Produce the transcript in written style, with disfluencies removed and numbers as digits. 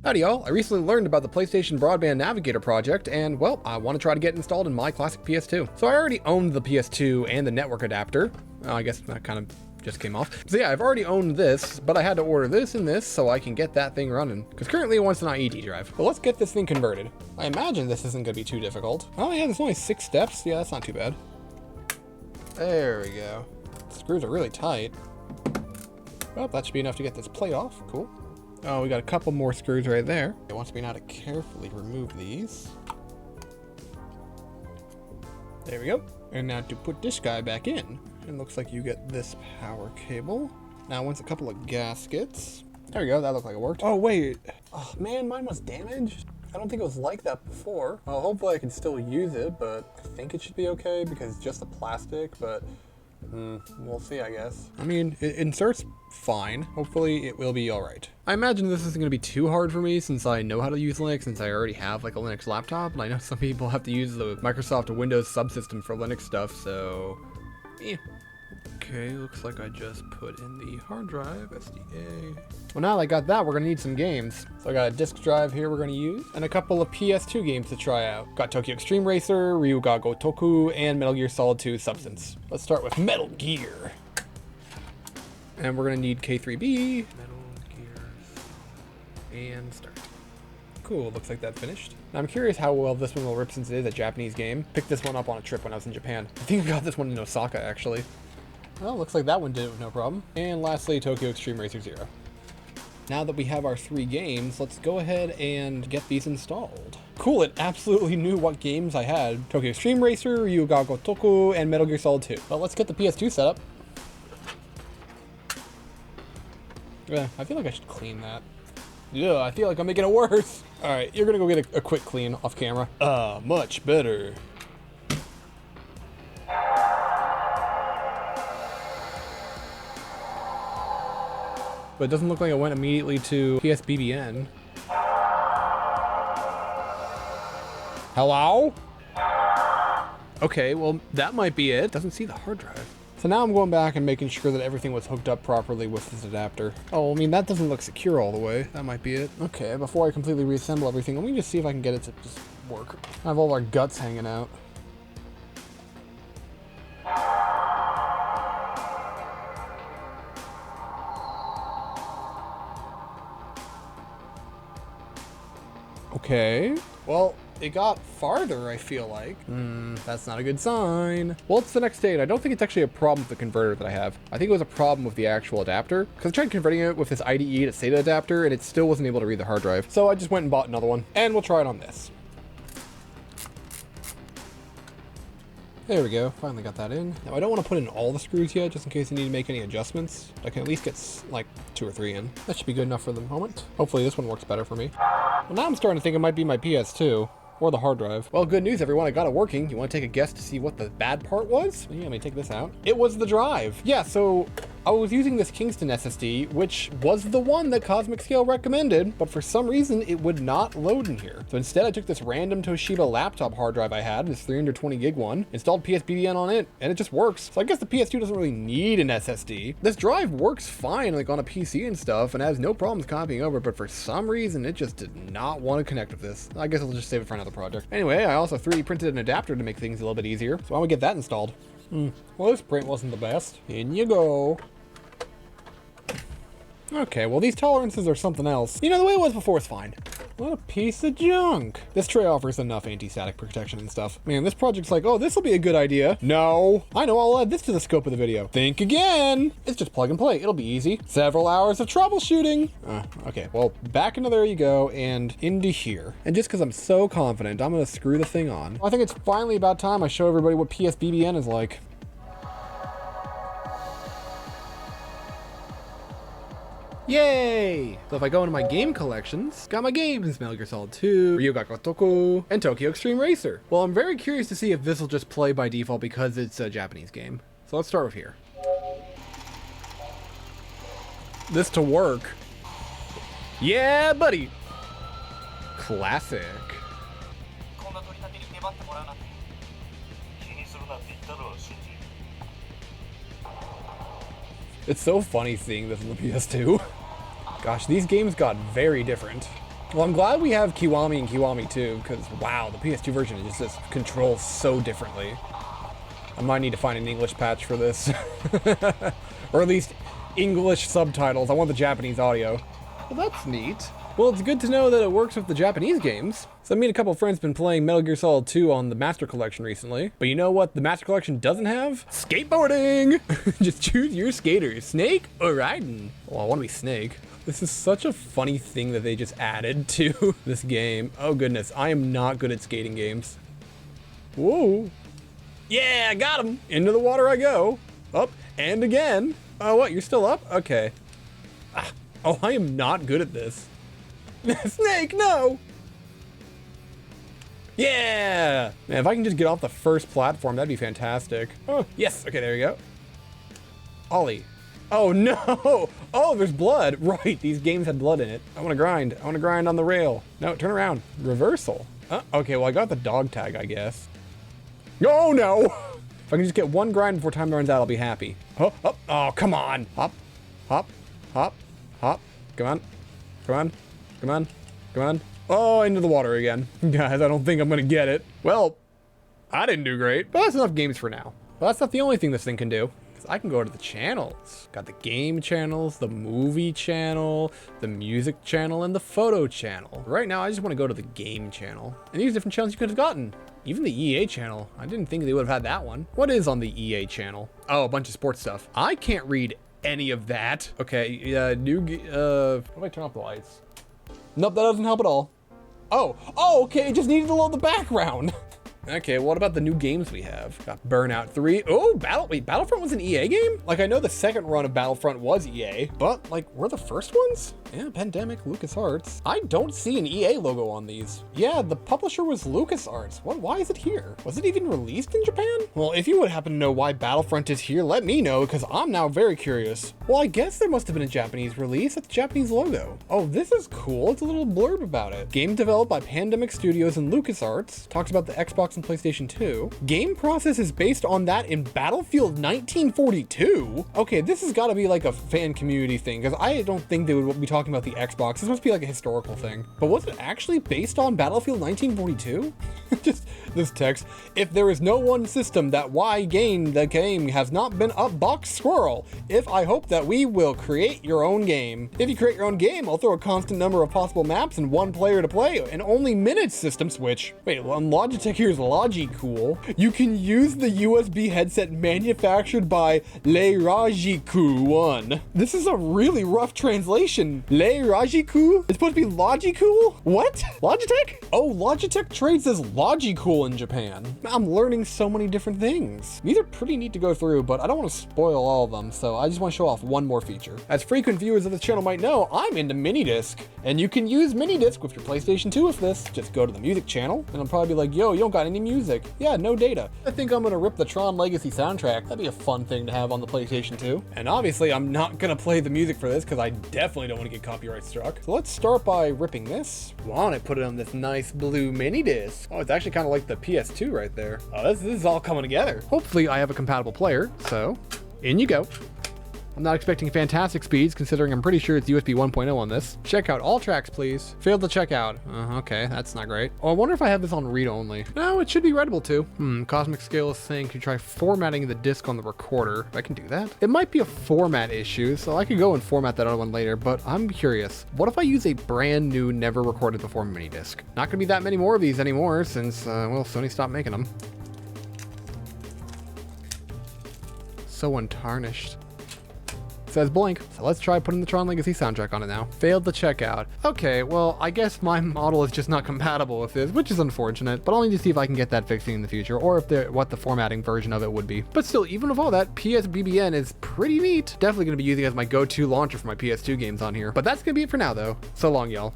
Howdy y'all, I recently learned about the PlayStation Broadband Navigator project and, well, I want to try to get it installed in my classic PS2. So I already owned the PS2 and the network adapter. I guess that kind of just came off. So yeah, I've already owned this, but I had to order this and this so I can get that thing running. Because currently it wants an IED drive. But let's get this thing converted. I imagine this isn't going to be too difficult. Oh yeah, there's only 6 steps. Yeah, that's not too bad. There we go. The screws are really tight. Well, that should be enough to get this plate off. Cool. Oh, we got a couple more screws right there. It wants me now to carefully remove these. There we go. And now to put this guy back in. It looks like you get this power cable. Now once a couple of gaskets. There we go, that looked like it worked. Oh wait, oh man, mine was damaged. I don't think it was like that before. Well, hopefully I can still use it, but I think it should be okay because it's just a plastic, but we'll see, I guess. I mean, it inserts fine. Hopefully it will be all right. I imagine this isn't going to be too hard for me since I know how to use Linux, since I already have like a Linux laptop, and I know some people have to use the Microsoft Windows subsystem for Linux stuff, so yeah. Okay, looks like I just put in the hard drive, SDA. Well, now that I got that, we're gonna need some games. So I got a disk drive here we're gonna use, and a couple of PS2 games to try out. Got Tokyo Xtreme Racer, Ryuu got Gotoku, and Metal Gear Solid 2 Substance. Let's start with Metal Gear. And we're gonna need K3B, Metal Gear, and start. Cool, looks like that's finished. Now I'm curious how well this one will rip since it is a Japanese game. Picked this one up on a trip when I was in Japan. I think I got this one in Osaka, actually. Well, looks like that one did it with no problem. And lastly, Tokyo Xtreme Racer 0. Now that we have our 3 games, let's go ahead and get these installed. Cool, it absolutely knew what games I had. Tokyo Xtreme Racer, Ryuu ga Gotoku, and Metal Gear Solid 2. Well, let's get the PS2 set up. Yeah, I feel like I should clean that. Yeah, I feel like I'm making it worse. All right, you're gonna go get a quick clean off camera. Much better. But it doesn't look like it went immediately to PSBBN. Hello? Okay, well, that might be it. Doesn't see the hard drive. So now I'm going back and making sure that everything was hooked up properly with this adapter. Oh, I mean, that doesn't look secure all the way. That might be it. Okay, before I completely reassemble everything, let me just see if I can get it to just work. I have all our guts hanging out. Okay, well, it got farther, I feel like. That's not a good sign. Well, it's the next day, and I don't think it's actually a problem with the converter that I have. I think it was a problem with the actual adapter, because I tried converting it with this IDE to SATA adapter, and it still wasn't able to read the hard drive. So I just went and bought another one, and we'll try it on this. There we go, finally got that in. Now I don't want to put in all the screws yet, just in case I need to make any adjustments. I can at least get like 2 or 3 in. That should be good enough for the moment. Hopefully this one works better for me. Well, now I'm starting to think it might be my PS2. Or the hard drive. Well, good news, everyone. I got it working. You want to take a guess to see what the bad part was? Yeah, let me take this out. It was the drive. Yeah, so I was using this Kingston SSD, which was the one that CosmicScale recommended, but for some reason it would not load in here. So instead I took this random Toshiba laptop hard drive I had, this 320 gig one, installed PSBBN on it, and it just works. So I guess the PS2 doesn't really need an SSD. This drive works fine like on a PC and stuff and has no problems copying over, but for some reason it just did not want to connect with this. I guess I'll just save it for another project. Anyway, I also 3D printed an adapter to make things a little bit easier, so I'm gonna get that installed. Well, this print wasn't the best. In you go. Okay, well these tolerances are something else. You know, the way it was before is fine. What a piece of junk. This tray offers enough anti-static protection and stuff. Man, this project's like, oh, this will be a good idea. No, I know, I'll add this to the scope of the video. Think again. It's just plug and play, it'll be easy. Several hours of troubleshooting. Okay, well, back into there you go and into here. And just because I'm so confident, I'm gonna screw the thing on. I think it's finally about time I show everybody what PSBBN is like. Yay! So if I go into my game collections, got my games, Metal Gear Solid 2, Ryuu ga Gotoku, and Tokyo Xtreme Racer. Well, I'm very curious to see if this will just play by default because it's a Japanese game. So let's start with here. This to work. Yeah, buddy! Classic. It's so funny seeing this on the PS2. Gosh, these games got very different. Well, I'm glad we have Kiwami and Kiwami 2, because wow, the PS2 version is just controls so differently. I might need to find an English patch for this. Or at least English subtitles. I want the Japanese audio. Well, that's neat. Well, it's good to know that it works with the Japanese games. So me and a couple of friends have been playing Metal Gear Solid 2 on the Master Collection recently. But you know what the Master Collection doesn't have? Skateboarding! Just choose your skater, Snake or Raiden. Well, I want to be Snake. This is such a funny thing that they just added to this game. Oh goodness, I am not good at skating games. Whoa. Yeah, I got him. Into the water I go. Up and again. Oh, what, you're still up? Okay. Ah. Oh, I am not good at this. Snake, no! Yeah! Man, if I can just get off the first platform, that'd be fantastic. Oh, yes. Okay, there you go. Ollie. Oh, no! Oh, there's blood. Right, these games had blood in it. I want to grind. I want to grind on the rail. No, turn around. Reversal. Okay, well, I got the dog tag, I guess. Oh, no! If I can just get one grind before time runs out, I'll be happy. Oh, oh, oh, come on. Hop, hop, hop, hop. Come on. Come on. Come on. Come on. Oh, into the water again. Guys, I don't think I'm going to get it. Well, I didn't do great, but that's enough games for now. But that's not the only thing this thing can do. I can go to the channels. Got the game channels, the movie channel, the music channel, and the photo channel. Right now, I just want to go to the game channel. And these different channels you could have gotten. Even the EA channel. I didn't think they would have had that one. What is on the EA channel? Oh, a bunch of sports stuff. I can't read any of that. Okay, how do I turn off the lights? Nope, that doesn't help at all. Oh, okay, it just needed to load the background. Okay, what about the new games we have? Got Burnout 3. Oh, Battlefront was an EA game? Like, I know the second run of Battlefront was EA, but like, were the first ones? Yeah, Pandemic, LucasArts. I don't see an EA logo on these. Yeah, the publisher was LucasArts. Why is it here? Was it even released in Japan? Well, if you would happen to know why Battlefront is here, let me know, because I'm now very curious. Well, I guess there must have been a Japanese release at the Japanese logo. Oh, this is cool. It's a little blurb about it. Game developed by Pandemic Studios and LucasArts. Talks about the Xbox and PlayStation 2. Game process is based on that in Battlefield 1942. Okay, this has got to be like a fan community thing, because I don't think they would be talking about the Xbox. This must be like a historical thing. But was it actually based on Battlefield 1942? Just this text. If there is no one system that why game the game has not been up box squirrel. If I hope that we will create your own game. If you create your own game, I'll throw a constant number of possible maps and one player to play and only minutes system switch. Wait, on Logitech here's Logicool. You can use the USB headset manufactured by Le Rajiku One. This is a really rough translation. Le Rajiku? It's supposed to be Logicool? What? Logitech? Oh, Logitech trades as Logicool in Japan. I'm learning so many different things. These are pretty neat to go through, but I don't want to spoil all of them, so I just want to show off one more feature. As frequent viewers of this channel might know, I'm into mini disc, and you can use mini disc with your PlayStation 2 with this. Just go to the music channel, and I'll probably be like, yo, you don't got any music. Yeah, no data. I think I'm gonna rip the Tron Legacy soundtrack. That'd be a fun thing to have on the PlayStation 2. And obviously, I'm not gonna play the music for this, because I definitely don't want to get copyright struck. So let's start by ripping this. Want to put it on this nice blue mini disc. Oh, it's actually kind of like the PS2 right there. Oh, this is all coming together. Hopefully I have a compatible player, so in you go. I'm not expecting fantastic speeds, considering I'm pretty sure it's USB 1.0 on this. Check out all tracks, please. Failed to check out. Okay, that's not great. Oh, I wonder if I have this on read only. No, it should be readable too. CosmicScale is saying to try formatting the disc on the recorder. I can do that. It might be a format issue, so I could go and format that other one later, but I'm curious. What if I use a brand new, never recorded before mini disc? Not gonna be that many more of these anymore since, well, Sony stopped making them. So untarnished. Says blank, so let's try putting the Tron Legacy soundtrack on it now. Failed to check out. Okay, well, I guess my model is just not compatible with this, which is unfortunate, but I'll need to see if I can get that fixing in the future, or if what the formatting version of it would be. But still, even with all that, PSBBN is pretty neat. Definitely gonna be using it as my go-to launcher for my PS2 games on here. But that's gonna be it for now, though. So long, y'all.